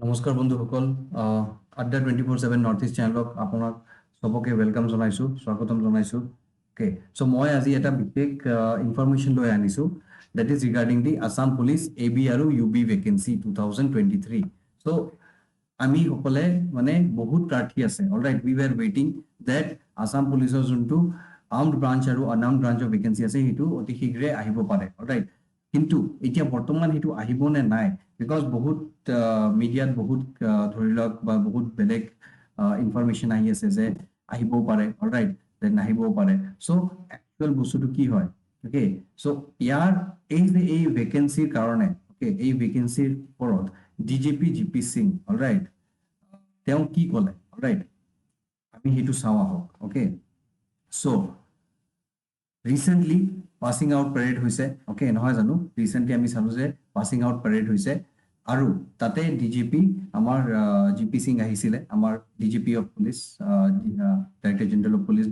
নমস্কাৰ বন্ধুসকল আড্ডা 24/7 নৰ্থ ইষ্ট চেনেলক আপোনাক সবকে ওয়েলকাম জনাইছো স্বাগতম জনাইছো ওকে সো মই আজি এটা বিশেষ ইনফৰমেশন লৈ আনিছো that is regarding the Assam police AB আৰু ইউবি ভেকেন্সি 2023 সো আমি সকলে মানে বহুত প্ৰাৰ্থী আছে alright we were waiting that Assam পুলিচৰ যোনটো আৰ্মড ব্ৰাঞ্চ আৰু আনআৰ্মড ব্ৰাঞ্চৰ ভেকেন্সি আছে হেতু অতি শীঘ্ৰে আহিব পাৰে অলৰাইট কিন্তু এতিয়া বৰ্তমান হেতু আহিব নে নাই বিকজ বহুত মিডিয়াত বহুত ধৰি লওক বা বহুত বেলেগ ইনফৰমেশন আহি আছে যে আহিবও পাৰে অলৰাইট দেন নাহিবও পাৰে সো একচুয়াল বস্তুটো কি হয় ওকে সো ইয়াৰ এই ভেকেন্সিৰ কাৰণে ওকে এই ভেকেন্সিৰ ওপৰত ডিজিপি জিপি সিং অলৰাইট তেওঁ কি ক'লে অলৰাইট আমি হেতু চাও আহক okay so recently passing out parade হইছে ওকে নহয় জানো ৰিসেন্টলি আমি চালু যে পাসিং আউট প্যাৰেড হইছে আৰু তাতে ডিজিপি আমাৰ জিপি সিং আহিছিলে আমাৰ DGP of police director general of police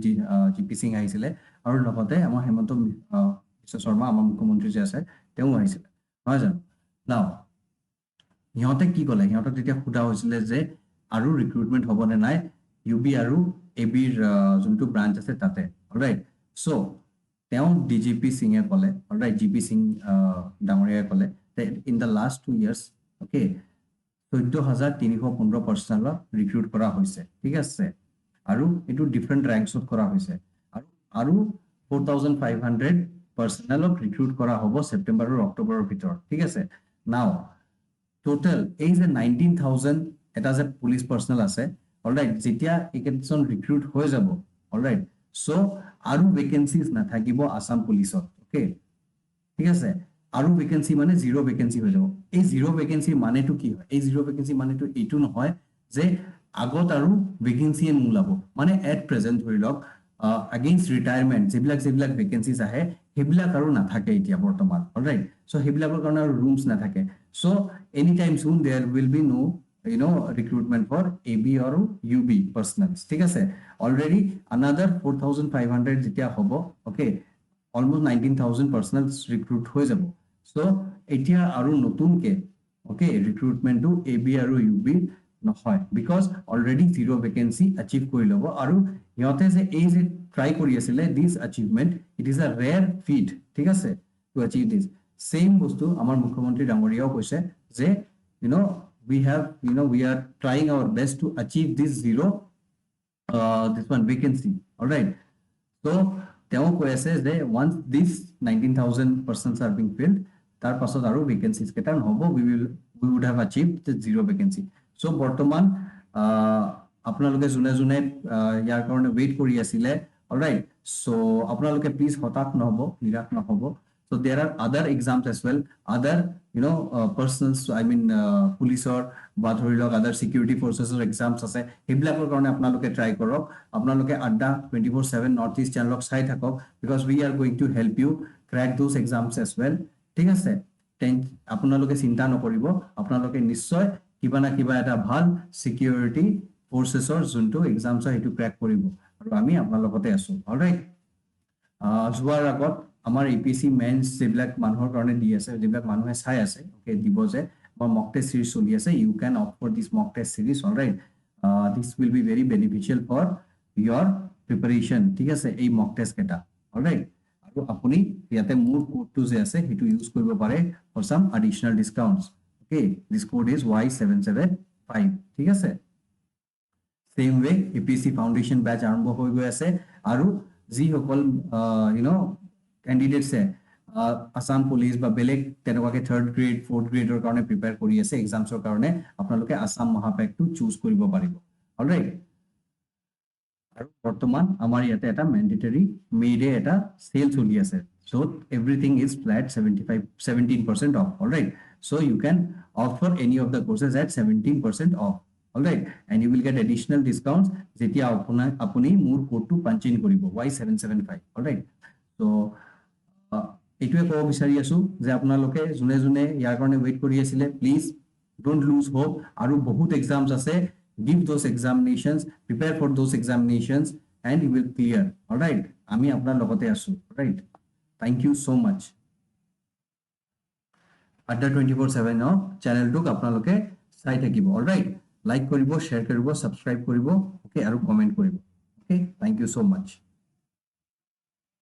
GP Singh আহিছিলে আৰু লগতে আমাৰ হেমন্ত বিশ্ব শৰ্মা আমাৰ মুখ্যমন্ত্ৰী যে আছে তেওঁ আহিছিলে নহয় জানো নাও ইহঁতে কি ক'লে ইহঁতক তেতিয়া খুদা হৈছিলে যে আৰু ৰিক্ৰুটমেন্ট হ'ব নে নাই ইউবি আৰু এবিৰ যোনটো ব্ৰাঞ্চ আছে তাতে অলৰাইট সো তেওঁ ডিজিপি সিঙে ক'লে অলৰাইট জিপি সিং ডাঙৰীয়াই ক'লে in the last 2 years okay 14315 পাৰ্সনেলক recruit কৰা হৈছে ঠিক আছে আৰু এটো ডিফাৰেন্ট ৰ্যাঙ্কছত কৰা হৈছে আৰু 4500 পাৰ্সনেলক ৰিক্ৰুট কৰা হ'ব সেপ্টেম্বৰ আৰু অক্টোবৰৰ ভিতৰত ঠিক আছে নাও টোটাল এই যে 19000 এটা যে পুলিশ পাৰ্সনেল আছে অলৰাইট যেতিয়া একেজন ৰিক্ৰুট হৈ যাব অলৰাইট সো আৰু ভেকেন্সিজ না থাকিব আসাম পুলিচত ওকে ঠিক আছে আৰু ভেকেন্সি মানে জিৰো ভেকেন্সি হৈ যাব এই জিৰো ভেকেন্সি মানেটো কি হয় এই জিৰো ভেকেন্সি মানেটো এটো নহয় যে আগত আৰু ভেকেন্সি নোলাব মানে এট প্ৰেজেন্ট ধৰি লওক against retirement যেবিলাক ভেকেন্সিজ আহে হেবিলাক আৰু নাথাকে এতিয়া বৰ্তমান অলৰাইট সো হেবিলাকৰ কাৰণে আৰু ৰুমছ নাথাকে so any time soon there will be no recruitment for AB or UB personnels ঠিক আছে already another 4500 যেতিয়া হ'ব okay almost 19000 personnels recruit হৈ যাব সো এতিয়া আৰু নতুনকে okay recruitment to AB আৰু UB নহয় because already zero vacancy achieve কৰি লব আৰু ইহঁতে যে এই যে ট্ৰাই কৰি আছিলে this achievement it is a rare feat ঠিক আছে to achieve this same বস্তু আমাৰ মুখ্যমন্ত্ৰী ডাঙৰীয়াও কৈছে যে we are trying our best to achieve this zero this one vacancy all right so তেওঁ কৈ আছে যে once this 19000 persons are being filled তাৰ পাছত আৰু ভেকেন্সিজ কেটা নহব we would have achieved the zero vacancy so বৰ্তমান আপোনালোকে জুনে জুনে ইয়াৰ কাৰণে ওয়েট কৰি আছিলে অলৰাইট so আপোনালোকে প্লিজ হতাশ নহব নিৰাশ নহব so there are other exams as well other persons I mean পুলিচৰ বা ধৰি লওক other security forces exams আছে হেবিলাকৰ কাৰণে আপোনালোকে ট্ৰাই কৰক আপোনালোকে আড্ডা 24/7 নৰ্থ ইষ্ট চেনেলক চাই থাকক because we are going to help you crack those exams as well ঠিক আছে আপোনালোকে চিন্তা নকৰিব আপোনালোকে নিশ্চয় কিবা না কিবা এটা ভাল সিকিউৰিটি ফোৰ্সেসৰ যোনটো এক্সামছ হেতু ক্ৰ্যাক কৰিব আৰু আমি আপোনালোকতে আছো অলৰাইট জুৱাৰ আগত আমাৰ এপিসি মেন্স যেবিলাক মানুহৰ কাৰণে দি আছে যেবিলাক মানুহে চাই আছে ওকে দিব যে আমাৰ মক টেষ্ট সিৰিজ চলি আছে you can opt for this mock test series alright this will be very beneficial for your preparation ঠিক আছে এই মক টেষ্ট কেটা অলৰাইট আৰু আপুনি ইয়াতে মোৰ কোডটো যে আছে হেতু ইউজ কৰিব পাৰে for some additional discounts okay this code is Y775 ঠিক আছে same way APC foundation batch আৰম্ভ হৈ গৈ আছে আৰু যি সকল candidates Assam police বা বেলেগ তেনেকুৱাকে 3rd grade 4th gradeৰ কাৰণে প্ৰিপেয়াৰ কৰি আছে এক্সামছৰ কাৰণে আপোনালোকে Assam MAHAPACK টো চুজ কৰিব পাৰিব অলৰাইট আৰু বৰ্তমান আমাৰ ইয়াতে এটা ম্যান্ডেটৰি মেডে এটা সেল চলি আছে so everything is flat 17% off alright so you can opt for any of the courses at 17% off alright and you will get additional discounts যেতিয়া আপুনি মোৰ কোডটো পাঞ্চ ইন কৰিব Y775 alright so এটোৱে ক'ব বিচাৰি আছো যে আপোনালোকে জুনে জুনে ইয়াৰ কাৰণে ওয়েট কৰি আছিলে প্লিজ ডোন্ট লুজ হোপ আৰু বহুত এক্সামছ আছে give those examinations prepare for those examinations and you will clear alright আমি আপোনাৰ লগতে আছো right thank you so much আড্ডা 24/7 চেনেলটোক আপোনালোকে চাই থাকিব অলৰাইট লাইক কৰিব শ্বেয়াৰ কৰিব সাবস্ক্ৰাইব কৰিব ওকে আৰু কমেন্ট কৰিব ওকে থ্যাংক ইউ সো মাচ